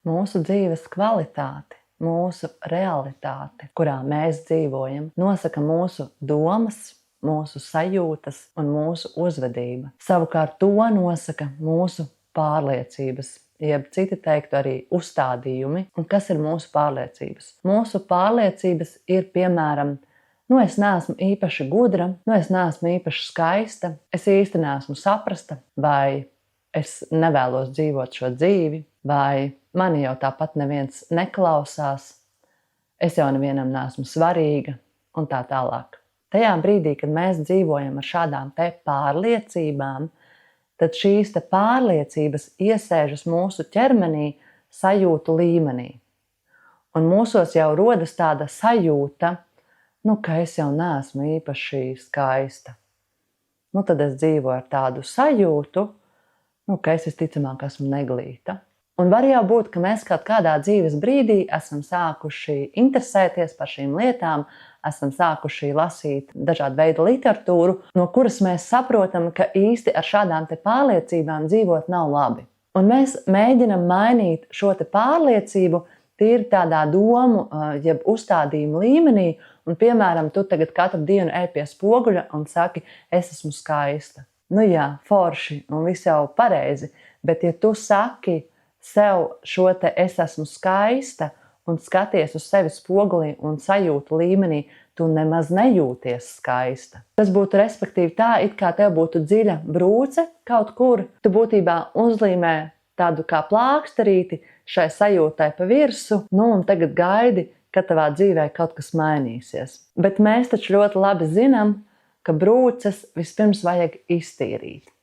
Mūsu dzīves kvalitāti, mūsu realitāti, kurā mēs dzīvojam, nosaka mūsu domas, mūsu sajūtas un mūsu uzvedība. Savukārt to nosaka mūsu pārliecības, jeb citi teiktu arī uzstādījumi. Un kas ir mūsu pārliecības? Mūsu pārliecības ir, piemēram, es neesmu īpaši gudra, es neesmu īpaši skaista, es īsti neesmu saprasta, vai es nevēlos dzīvot šo dzīvi, vai mani jau tāpat neviens neklausās, es jau nevienam neesmu svarīga un tā tālāk. Tajā brīdī, kad mēs dzīvojam ar šādām te pārliecībām, tad šīs te pārliecības iesēžas mūsu ķermenī sajūtu līmenī. Un mūsos jau rodas tāda sajūta, ka es jau neesmu īpaši skaista. Tad es dzīvoju ar tādu sajūtu, ka es visticamāk esmu neglīta. Un var jau būt, ka mēs kaut kādā dzīves brīdī esam sākuši interesēties par šīm lietām, esam sākuši lasīt dažādu veidu literatūru, no kuras mēs saprotam, ka īsti ar šādām te pārliecībām dzīvot nav labi. Un mēs mēģinam mainīt šo te pārliecību tīri tādā domu, jeb uzstādījumu līmenī, un, piemēram, tu tagad katru dienu ej pie spoguļa un saki, es esmu skaista. Jā, forši, un viss jau pareizi, bet ja tu saki sev šo te es esmu skaista un skaties uz sevi spogulī un sajūtu līmenī, tu nemaz nejūties skaista. Tas būtu respektīvi tā, it kā tev būtu dziļa brūce kaut kur, tu būtībā uzlīmē tādu kā plāksterīti šai sajūtai pa virsu, un tagad gaidi, ka tavā dzīvē kaut kas mainīsies. Bet mēs taču ļoti labi zinām, ka brūces vispirms vajag iztīrīt.